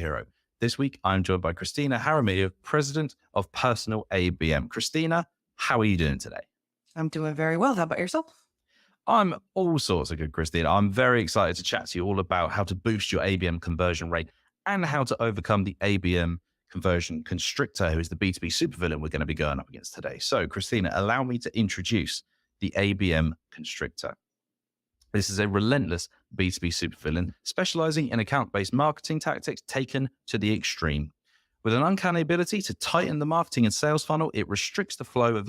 superhero. This week, I'm joined by Christina Jaramillo, President of Personal ABM. Christina, how are you doing today? I'm doing very well. How about yourself? I'm all sorts of good, Christina. I'm very excited to chat to you all about how to boost your ABM conversion rate and how to overcome the ABM Conversion Constrictor, who is the B2B supervillain we're going to be going up against today. So, Christina, allow me to introduce the ABM Constrictor. This is a relentless B2B supervillain specializing in account-based marketing tactics taken to the extreme. With an uncanny ability to tighten the marketing and sales funnel, it restricts the flow of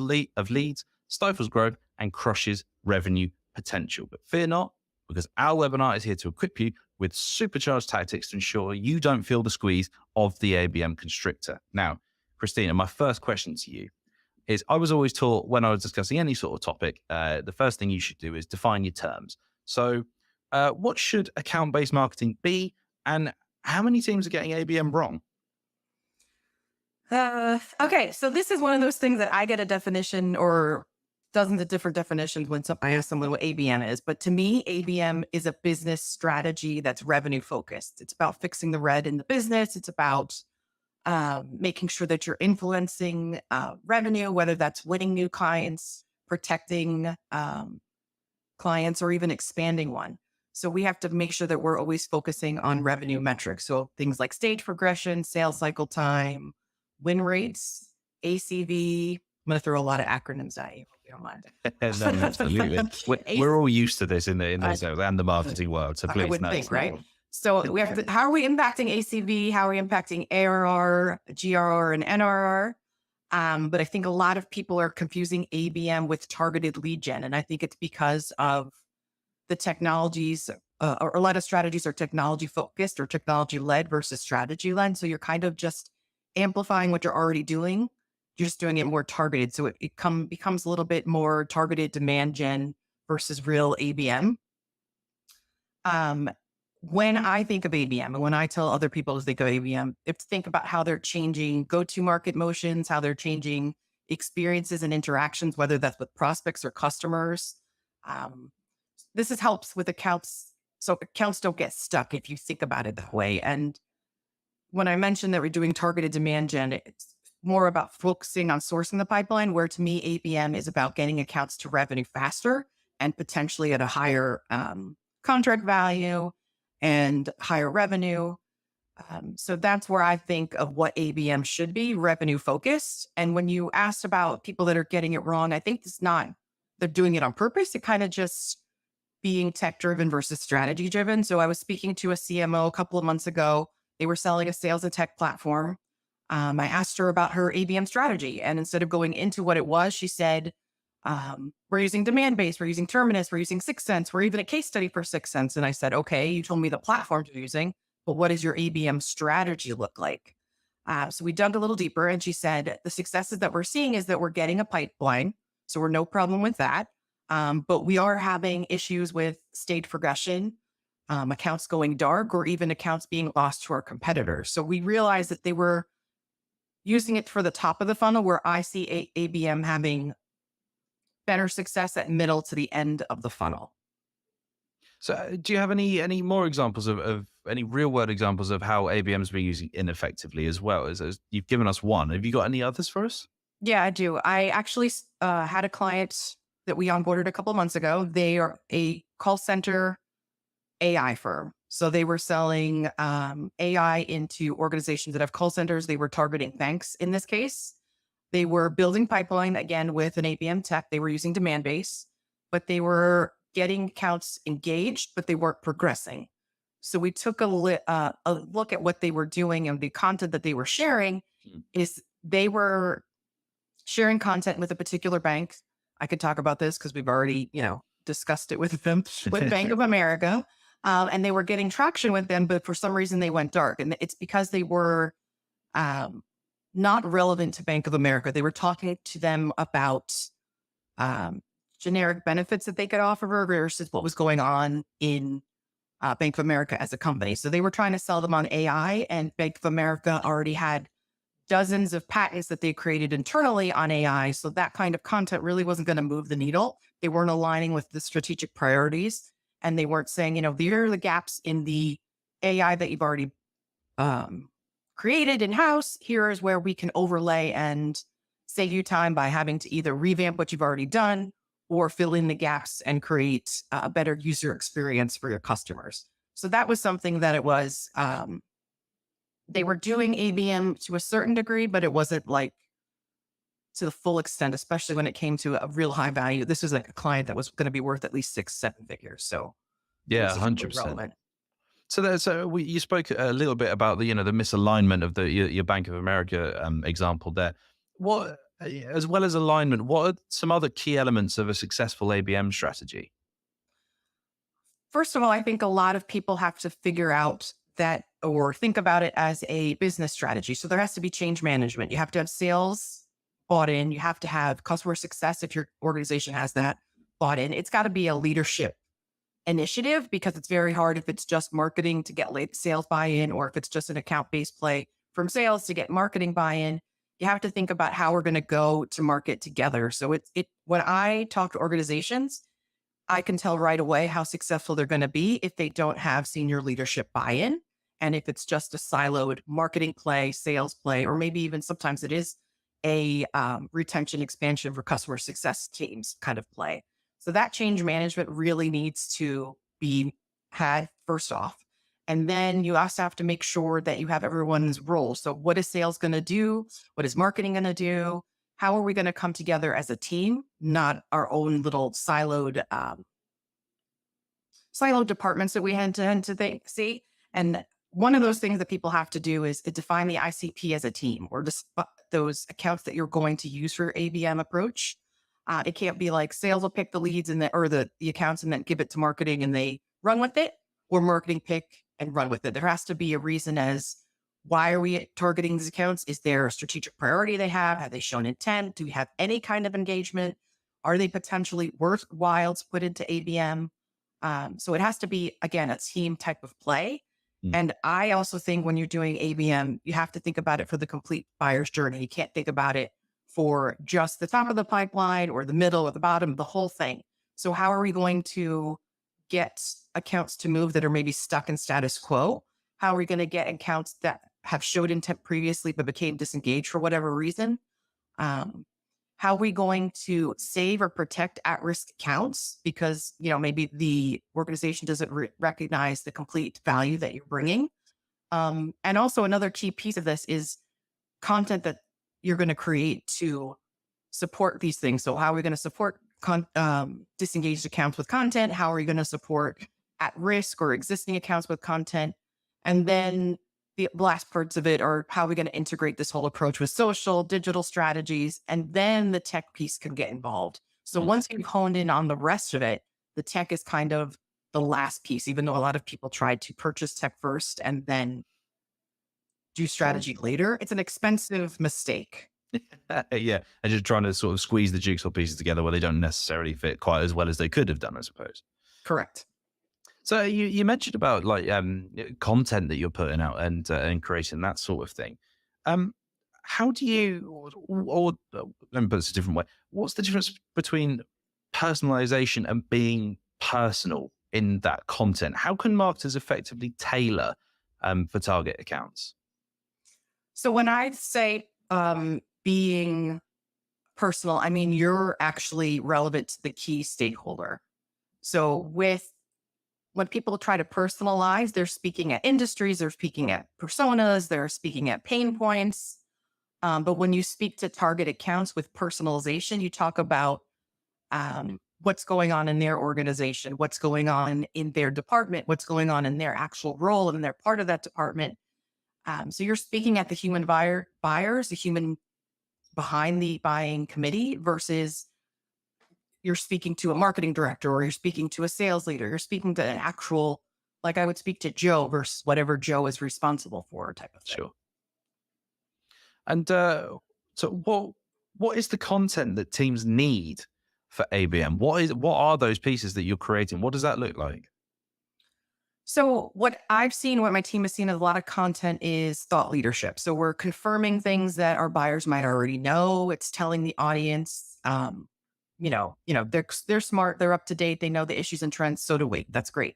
leads, stifles growth, and crushes revenue potential. But fear not, because our webinar is here to equip you with supercharged tactics to ensure you don't feel the squeeze of the ABM Constrictor. Now, Christina, my first question to you is, I was always taught when I was discussing any sort of topic, the first thing you should do is define your terms. So what should account-based marketing be, and how many teams are getting ABM wrong? Okay, so this is one of those things that I get a definition or dozens of different definitions when I ask someone what ABM is. But to me, ABM is a business strategy that's revenue focused. It's about fixing the red in the business. It's about making sure that you're influencing revenue, whether that's winning new clients, protecting clients, or even expanding one. So we have to make sure that we're always focusing on revenue metrics. So things like stage progression, sales cycle time, win rates, ACV. I'm going to throw a lot of acronyms at you, if you don't mind. No, absolutely. We're all used to this in the sales and the marketing world. So please, I would think, right? So we have to, how are we impacting ACV? How are we impacting ARR, GRR, and NRR? But I think a lot of people are confusing ABM with targeted lead gen. And I think it's because of the technologies, or a lot of strategies are technology focused or technology led versus strategy led. So you're kind of just amplifying what you're already doing. You're just doing it more targeted. So it becomes a little bit more targeted demand gen versus real ABM. When I think of ABM and when I tell other people to think of ABM, if to think about how they're changing go-to-market motions, how they're changing experiences and interactions, whether that's with prospects or customers. This helps with accounts. So accounts don't get stuck if you think about it that way. And when I mentioned that we're doing targeted demand gen, it's more about focusing on sourcing the pipeline, where to me, ABM is about getting accounts to revenue faster and potentially at a higher contract value and higher revenue. So that's where I think of what ABM should be, revenue focused. And when you asked about people that are getting it wrong, I think it's not, they're doing it on purpose. It kind of just being tech driven versus strategy driven. So I was speaking to a CMO a couple of months ago. They were selling a sales and tech platform. I asked her about her ABM strategy. And instead of going into what it was, she said, we're using demand-based, we're using Terminus, we're using 6 Sense, we're even a case study for 6 Sense. And I said, okay, you told me the platforms you're using, but what does your ABM strategy look like? So we dug a little deeper, and she said, the successes that we're seeing is that we're getting a pipeline. So we're no problem with that. But we are having issues with stage progression, accounts going dark, or even accounts being lost to our competitors. So we realized that they were using it for the top of the funnel, where I see ABM having better success at middle to the end of the funnel. So do you have any more examples of any real world examples of how ABM's been using ineffectively as well? As you've given us one. Have you got any others for us? Yeah, I do. I actually had a client that we onboarded a couple of months ago. They are a call center AI firm. So they were selling AI into organizations that have call centers. They were targeting banks in this case. They were building pipeline, again, with an ABM tech. They were using demand base, but they were getting accounts engaged, but they weren't progressing. So we took a look at what they were doing, and the content that they were sharing is they were sharing content with a particular bank. I could talk about this because we've already, discussed it with them, with Bank of America. And they were getting traction with them, but for some reason they went dark. And it's because they were not relevant to Bank of America. They were talking to them about generic benefits that they could offer versus what was going on in Bank of America as a company. So they were trying to sell them on AI, and Bank of America already had dozens of patents that they created internally on AI. So that kind of content really wasn't going to move the needle. They weren't aligning with the strategic priorities, and they weren't saying, here are the gaps in the AI that you've already um, created in house. Here is where we can overlay and save you time by having to either revamp what you've already done or fill in the gaps and create a better user experience for your customers. So that was something that it was, they were doing ABM to a certain degree, but it wasn't like to the full extent, especially when it came to a real high value. This was like a client that was going to be worth at least 6, 7 figures. So it Yeah, was definitely 100%. relevant. You spoke a little bit about the misalignment of your Bank of America example there. What, as well as alignment, what are some other key elements of a successful ABM strategy? First of all, I think a lot of people have to figure out that or think about it as a business strategy. So there has to be change management. You have to have sales bought in. You have to have customer success if your organization has that bought in. It's got to be a leadership initiative because it's very hard if it's just marketing to get late sales buy-in or if it's just an account-based play from sales to get marketing buy-in. You have to think about how we're going to go to market together. So when I talk to organizations, I can tell right away how successful they're going to be if they don't have senior leadership buy-in. And if it's just a siloed marketing play, sales play, or maybe even sometimes it is a retention expansion for customer success teams kind of play. So that change management really needs to be had first off. And then you also have to make sure that you have everyone's role. So what is sales going to do? What is marketing going to do? How are we going to come together as a team, not our own little siloed departments that we tend to see? And one of those things that people have to do is define the ICP as a team or just those accounts that you're going to use for your ABM approach. It can't be like sales will pick the leads and the accounts and then give it to marketing and they run with it, or marketing pick and run with it. There has to be a reason as why are we targeting these accounts? Is there a strategic priority they have? Have they shown intent? Do we have any kind of engagement? Are they potentially worthwhile to put into ABM? So it has to be, again, a team type of play. Mm. And I also think when you're doing ABM, you have to think about it for the complete buyer's journey. You can't think about it for just the top of the pipeline or the middle or the bottom, the whole thing. So how are we going to get accounts to move that are maybe stuck in status quo? How are we going to get accounts that have showed intent previously but became disengaged for whatever reason? How are we going to save or protect at-risk accounts because maybe the organization doesn't recognize the complete value that you're bringing? And also another key piece of this is content that you're going to create to support these things. So how are we going to support disengaged accounts with content? How are we going to support at-risk or existing accounts with content? And then the last parts of it are how are we going to integrate this whole approach with social, digital strategies, and then the tech piece can get involved. So once you've honed in on the rest of it, the tech is kind of the last piece, even though a lot of people try to purchase tech first and then do strategy later. It's an expensive mistake. Yeah, and just trying to sort of squeeze the jigsaw pieces together where they don't necessarily fit quite as well as they could have done, I suppose. Correct. So you mentioned about like content that you're putting out and creating that sort of thing. Um, how do you let me put this a different way. What's the difference between personalization and being personal in that content? How can marketers effectively tailor for target accounts? So when I say being personal, I mean you're actually relevant to the key stakeholder. So when people try to personalize, they're speaking at industries, they're speaking at personas, they're speaking at pain points. But when you speak to target accounts with personalization, you talk about what's going on in their organization, what's going on in their department, what's going on in their actual role, and they're part of that department. So you're speaking at the human buyers, the human behind the buying committee versus you're speaking to a marketing director or you're speaking to a sales leader. You're speaking to an actual, like I would speak to Joe versus whatever Joe is responsible for type of thing. Sure. And so what is the content that teams need for ABM? What are those pieces that you're creating? What does that look like? So what I've seen, what my team has seen a lot of content is thought leadership. So we're confirming things that our buyers might already know. It's telling the audience, they're smart, they're up to date, they know the issues and trends. So do we. That's great.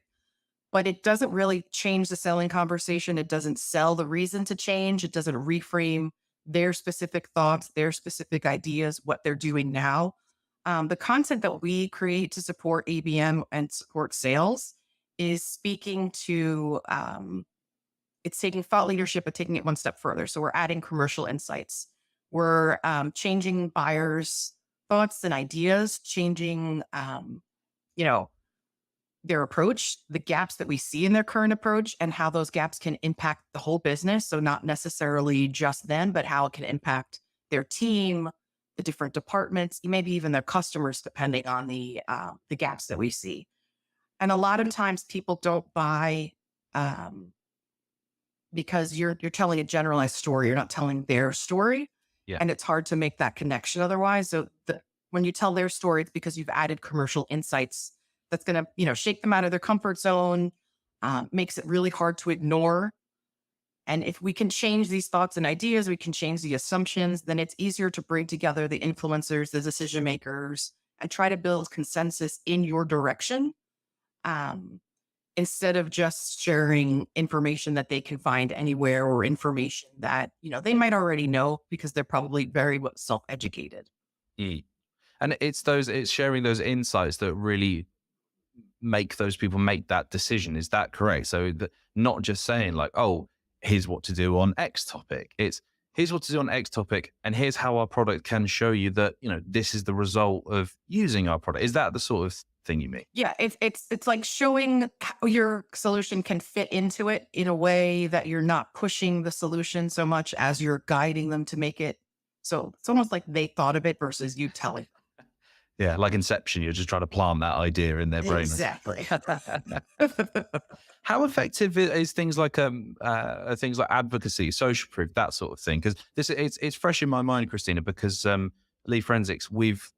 but it doesn't really change the selling conversation. It doesn't sell the reason to change. It doesn't reframe their specific thoughts, their specific ideas, what they're doing now. The content that we create to support ABM and support sales is speaking to, it's taking thought leadership, but taking it one step further. So we're adding commercial insights. We're changing buyers' thoughts and ideas, changing, you know, their approach, the gaps that we see in their current approach, and how those gaps can impact the whole business. So not necessarily just them, but how it can impact their team, the different departments, maybe even their customers, depending on the gaps that we see. And a lot of times people don't buy um, because you're telling a generalized story. You're not telling their story, Yeah. and it's hard to make that connection otherwise. So when you tell their story, it's because you've added commercial insights that's going to, shake them out of their comfort zone, makes it really hard to ignore. And if we can change these thoughts and ideas, we can change the assumptions, then it's easier to bring together the influencers, the decision makers, and try to build consensus in your direction, um, instead of just sharing information that they can find anywhere, or information that, they might already know because they're probably very self-educated. Mm. And it's sharing those insights that really make those people make that decision. Is that correct? So that not just saying like, oh, here's what to do on X topic. It's here's what to do on X topic, and here's how our product can show you that, this is the result of using our product. Is that the sort of thing you mean? Yeah, it's like showing how your solution can fit into it in a way that you're not pushing the solution so much as you're guiding them to make it. So it's almost like they thought of it versus you telling Yeah, like Inception, you're just trying to plant that idea in their them. brain. Exactly. How effective is things like advocacy, social proof, that sort of thing? Because it's fresh in my mind, Christina, because Lee Forensics, we've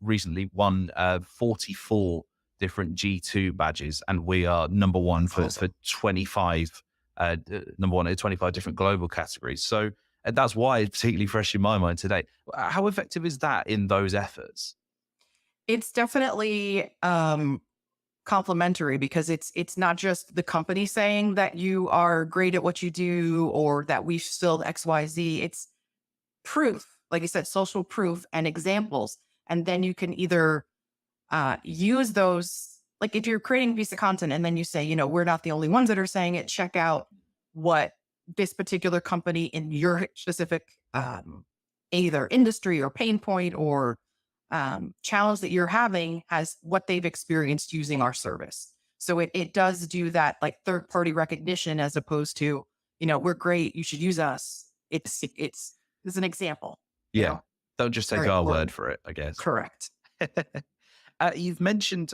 recently won 44 different G2 badges, and we are number one for Awesome. 25 number one in 25 different global categories. So that's why it's particularly fresh in my mind today. How effective is that in those efforts? It's definitely complementary, because it's not just the company saying that you are great at what you do, or that we've filled XYZ. It's proof, like you said, social proof and examples. And then you can either use those, like if you're creating a piece of content and then you say, we're not the only ones that are saying it, check out what this particular company in your specific either industry or pain point or challenge that you're having has what they've experienced using our service. So it does do that, like third party recognition, as opposed to, we're great, you should use us. It's an example, Yeah, don't just take very our important. word for it, I guess. Correct. You've mentioned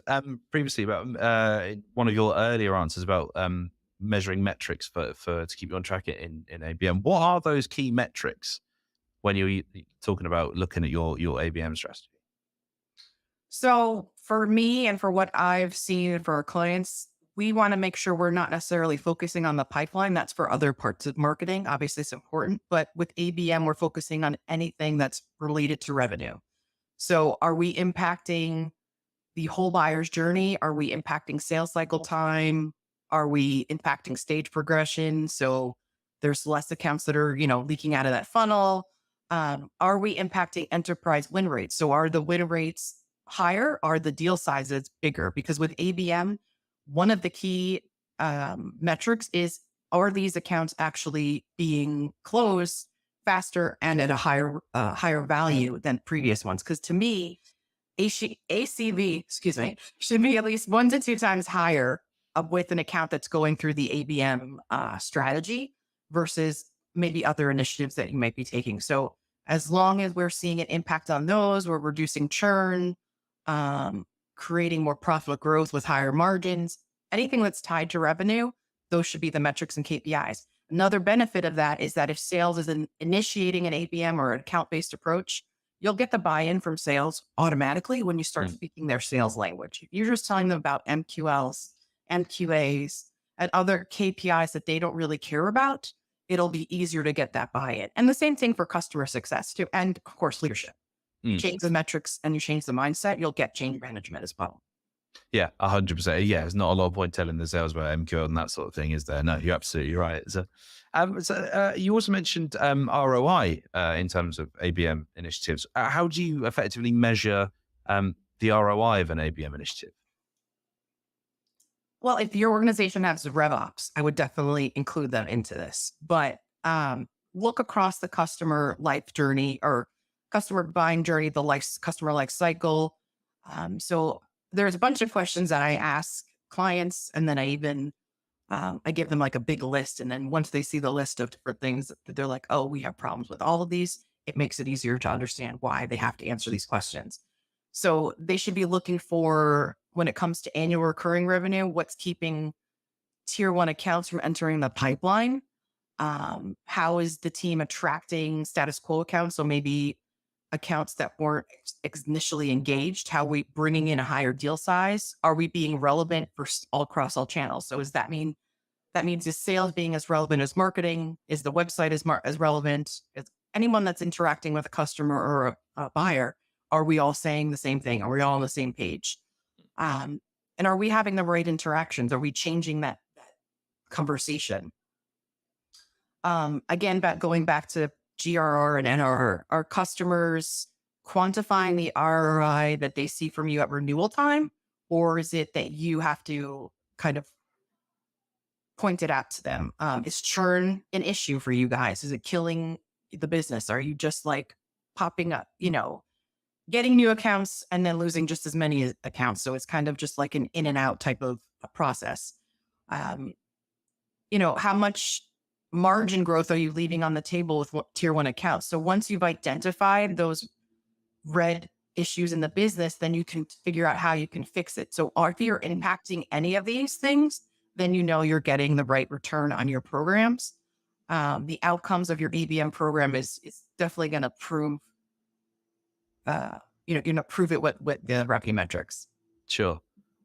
previously about one of your earlier answers about measuring metrics for to keep you on track in ABM. What are those key metrics when you're talking about looking at your ABM strategy? So for me and for what I've seen for our clients, we want to make sure we're not necessarily focusing on the pipeline. That's for other parts of marketing. Obviously, it's important. But with ABM, we're focusing on anything that's related to revenue. So are we impacting the whole buyer's journey? Are we impacting sales cycle time? Are we impacting stage progression? So there's less accounts that are, leaking out of that funnel. Are we impacting enterprise win rates? So are the win rates higher? Are the deal sizes bigger? Because with ABM, one of the key metrics is, are these accounts actually being closed faster and at a higher value than previous ones? Because to me, ACV, excuse me, should be at least 1 to 2 times higher with an account that's going through the ABM strategy versus maybe other initiatives that you might be taking. So as long as we're seeing an impact on those, we're reducing churn, creating more profitable growth with higher margins, anything that's tied to revenue, those should be the metrics and KPIs. Another benefit of that is that if sales is initiating an ABM or an account-based approach, you'll get the buy-in from sales automatically when you start speaking their sales language. If you're just telling them about MQLs, MQAs, and other KPIs that they don't really care about, it'll be easier to get that buy-in. And the same thing for customer success too. And of course, leadership. Mm. Change the metrics and you change the mindset, you'll get change management as well. Yeah, 100%. Yeah, there's not a lot of point telling the sales about MQ and that sort of thing, is there? No, you're absolutely right. You also mentioned ROI in terms of ABM initiatives. How do you effectively measure the ROI of an ABM initiative? Well, if your organization has RevOps, I would definitely include them into this. But look across the customer life journey or customer buying journey, the customer life cycle. So there's a bunch of questions that I ask clients, and then I give them like a big list. And then once they see the list of different things, they're like, "Oh, we have problems with all of these." It makes it easier to understand why they have to answer these questions. So they should be looking for, when it comes to annual recurring revenue, what's keeping tier one accounts from entering the pipeline? How is the team attracting status quo accounts? So maybe accounts that weren't initially engaged. How are we bringing in a higher deal size? Are we being relevant for all across all channels? So does that mean that means is sales being as relevant as marketing? Is the website as relevant? Is anyone that's interacting with a customer or a buyer? Are we all saying the same thing? Are we all on the same page? And are we having the right interactions? Are we changing that conversation? Again, going back to GRR and NRR, are customers quantifying the ROI that they see from you at renewal time? Or is it that you have to kind of point it out to them? Is churn an issue for you guys? Is it killing the business? Are you just like popping up, getting new accounts and then losing just as many accounts? So it's kind of just like an in and out type of a process. How much margin growth are you leaving on the table with tier one accounts? So once you've identified those red issues in the business, then you can figure out how you can fix it. So if you're impacting any of these things, then you're getting the right return on your programs. The outcomes of your ABM program is definitely going to prove, you're going to prove it with the revenue metrics. Sure.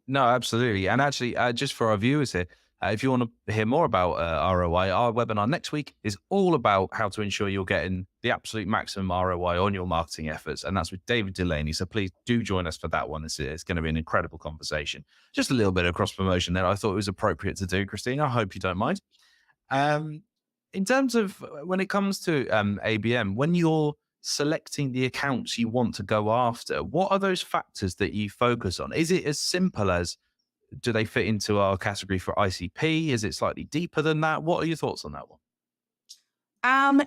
No, absolutely. And actually, just for our viewers here, if you want to hear more about ROI, our webinar next week is all about how to ensure you're getting the absolute maximum ROI on your marketing efforts. And that's with David Delaney. So please do join us for that one. It's going to be an incredible conversation. Just a little bit of cross promotion there. I thought it was appropriate to do, Christina. I hope you don't mind. In terms of when it comes to ABM, when you're selecting the accounts you want to go after, what are those factors that you focus on? Is it as simple as, do they fit into our category for ICP? Is it slightly deeper than that? What are your thoughts on that one?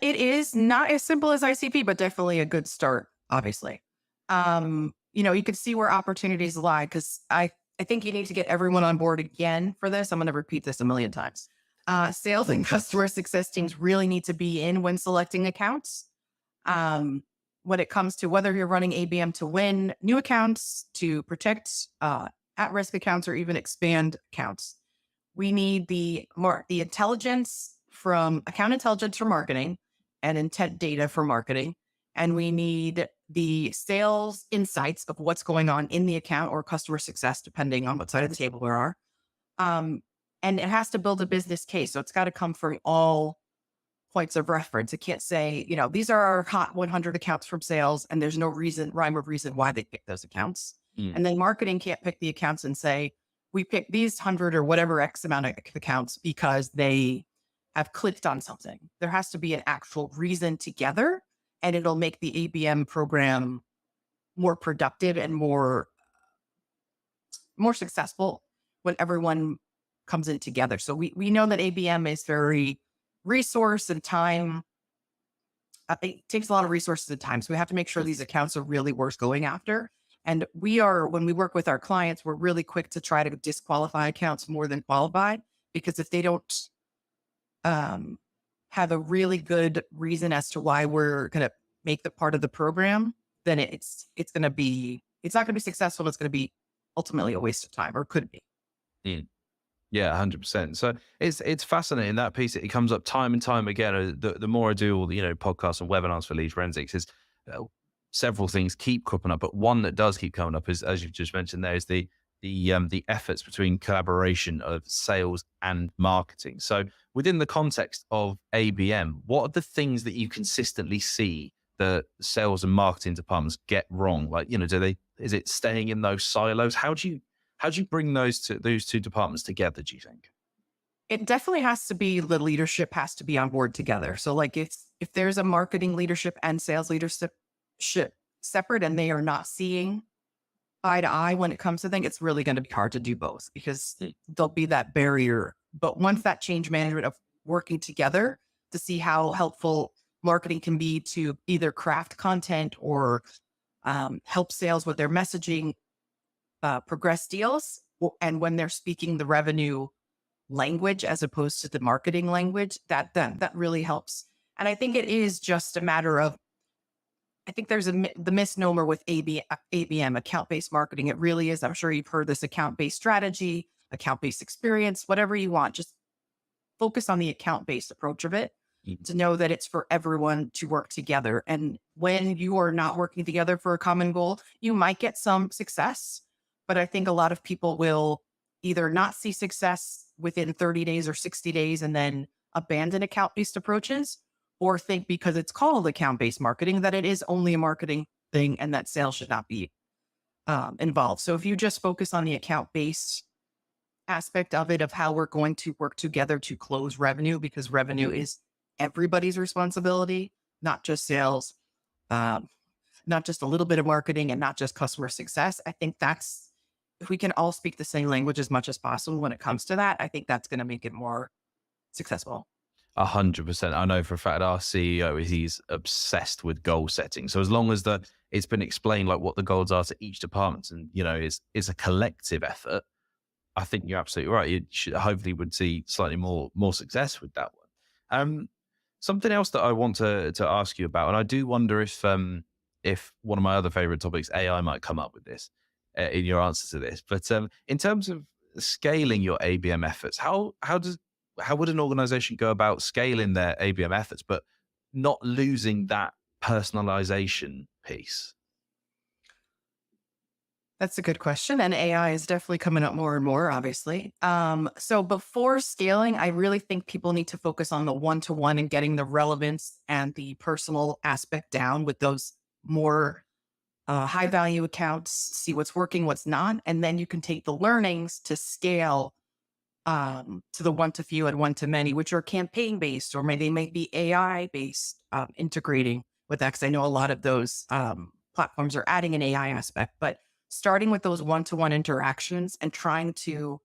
It is not as simple as ICP, but definitely a good start, obviously. You can see where opportunities lie, because I think you need to get everyone on board again for this. I'm going to repeat this a million times. Sales and customer success teams really need to be in when selecting accounts. When it comes to whether you're running ABM to win new accounts, to protect at-risk accounts, or even expand accounts, we need the intelligence from account intelligence for marketing and intent data for marketing. And we need the sales insights of what's going on in the account, or customer success, depending on what side of the table we are. And it has to build a business case. So it's got to come from all points of reference. It can't say, these are our hot 100 accounts from sales, and there's no rhyme or reason why they pick those accounts. And then marketing can't pick the accounts and say, we picked these 100 or whatever X amount of accounts because they have clicked on something. There has to be an actual reason together, and it'll make the ABM program more productive and more successful when everyone comes in together. So we know that ABM is very resource and time. It takes a lot of resources and time. So we have to make sure these accounts are really worth going after. And when we work with our clients, we're really quick to try to disqualify accounts more than qualify, because if they don't have a really good reason as to why we're going to make the part of the program, then it's not going to be successful. It's going to be ultimately a waste of time, or could be. Yeah, 100%. So it's fascinating, that piece. It comes up time and time again. The more I do all the podcasts and webinars for lead forensics, is several things keep cropping up, but one that does keep coming up is, as you've just mentioned, there is the efforts between collaboration of sales and marketing. So within the context of ABM, what are the things that you consistently see the sales and marketing departments get wrong? Like, is it staying in those silos? How do How do you bring those two departments together, do you think? It definitely has to be the leadership has to be on board together. So like if there's a marketing leadership and sales leadership separate and they are not seeing eye to eye when it comes to things, it's really going to be hard to do both because there'll be that barrier. But once that change management of working together to see how helpful marketing can be to either craft content or help sales with their messaging, progress deals, and when they're speaking the revenue language as opposed to the marketing language, that really helps. And I think it is just a matter of I think there's the misnomer with ABM, account-based marketing. It really is. I'm sure you've heard this account-based strategy, account-based experience, whatever you want. Just focus on the account-based approach of it Mhm. to know that it's for everyone to work together. And when you are not working together for a common goal, you might get some success. But I think a lot of people will either not see success within 30 days or 60 days and then abandon account-based approaches, or think because it's called account-based marketing that it is only a marketing thing and that sales should not be involved. So if you just focus on the account-based aspect of it, of how we're going to work together to close revenue, because revenue is everybody's responsibility, not just sales, um, not just a little bit of marketing and not just customer success. I think that's, if we can all speak the same language as much as possible when it comes to that, I think that's going to make it more successful. 100%. I know for a fact our CEO he's obsessed with goal setting. So as long as it's been explained like what the goals are to each department, and is a collective effort, I think you're absolutely right. You should hopefully would see slightly more success with that one. Something else that I want to ask you about, and I do wonder if one of my other favorite topics, AI, might come up with this in your answer to this. But in terms of scaling your ABM efforts, how would an organization go about scaling their ABM efforts, but not losing that personalization piece? That's a good question. And AI is definitely coming up more and more, obviously. So before scaling, I really think people need to focus on the one-to-one and getting the relevance and the personal aspect down with those more high value accounts, see what's working, what's not. And then you can take the learnings to scale to the one to few and one to many, which are campaign based, or maybe they may be AI based, integrating with that. Cause I know a lot of those platforms are adding an AI aspect, but starting with those one to one interactions and trying to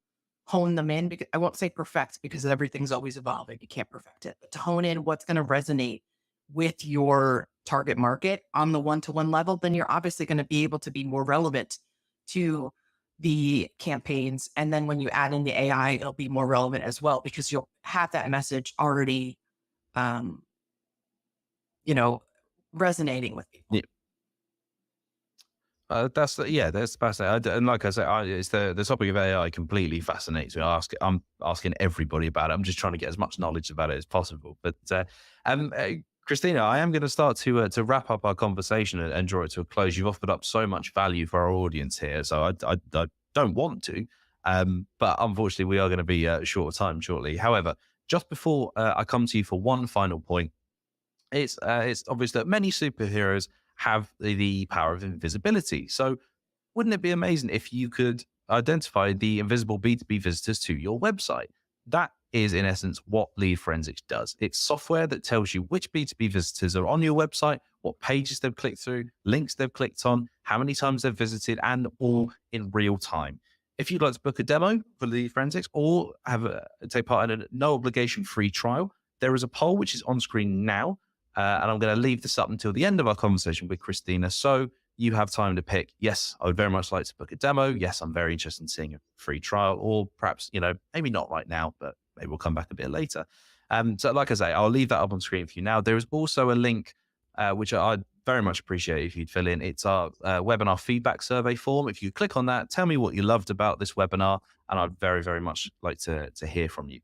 hone them in, because I won't say perfect because everything's always evolving. You can't perfect it, but to hone in what's going to resonate with your target market on the one to one level, then you're obviously going to be able to be more relevant to the campaigns. And then when you add in the AI, it'll be more relevant as well because you'll have that message already, um, you know, resonating with people. That's fascinating. And like I say, it's the topic of AI completely fascinates me. I'm asking everybody about it. I'm just trying to get as much knowledge about it as possible. But um, uh, Christina, I am going to start to wrap up our conversation and draw it to a close. You've offered up so much value for our audience here, so I don't want to, but unfortunately, we are going to be short of time shortly. However, just before I come to you for one final point, it's obvious that many superheroes have the power of invisibility. So wouldn't it be amazing if you could identify the invisible B2B visitors to your website? That is, in essence, what Lead Forensics does. It's software that tells you which B2B visitors are on your website, what pages they've clicked through, links they've clicked on, how many times they've visited, and all in real time. If you'd like to book a demo for Lead Forensics or take part in a no obligation free trial, there is a poll which is on screen now. And I'm going to leave this up until the end of our conversation with Christina. So you have time to pick, yes, I would very much like to book a demo. Yes, I'm very interested in seeing a free trial, or perhaps, maybe not right now, but maybe we'll come back a bit later. So like I say, I'll leave that up on screen for you now. There is also a link, which I'd very much appreciate if you'd fill in. It's our webinar feedback survey form. If you click on that, tell me what you loved about this webinar, and I'd very, very much like to hear from you.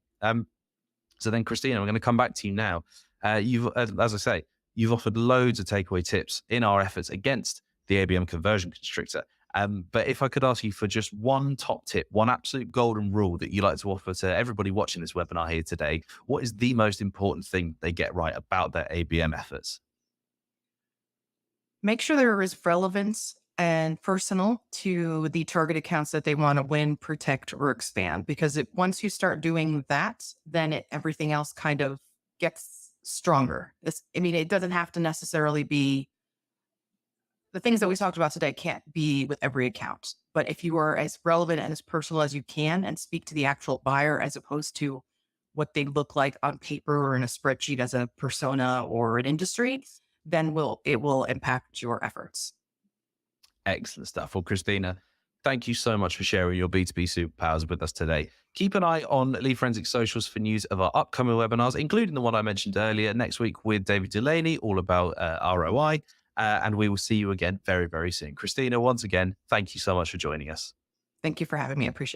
So then, Christina, we're going to come back to you now. As I say, you've offered loads of takeaway tips in our efforts against the ABM Conversion Constrictor. But if I could ask you for just one top tip, one absolute golden rule that you like to offer to everybody watching this webinar here today, what is the most important thing they get right about their ABM efforts? Make sure there is relevance and personal to the target accounts that they want to win, protect, or expand. Because once you start doing that, then everything else kind of gets stronger. I mean, it doesn't have to necessarily be the things that we talked about today, can't be with every account. But if you are as relevant and as personal as you can and speak to the actual buyer as opposed to what they look like on paper or in a spreadsheet as a persona or an industry, then it will impact your efforts. Excellent stuff. Well, Christina, thank you so much for sharing your B2B superpowers with us today. Keep an eye on Lead Forensic Socials for news of our upcoming webinars, including the one I mentioned earlier next week with David Delaney, all about ROI. And we will see you again very, very soon. Christina, once again, thank you so much for joining us. Thank you for having me. I appreciate it.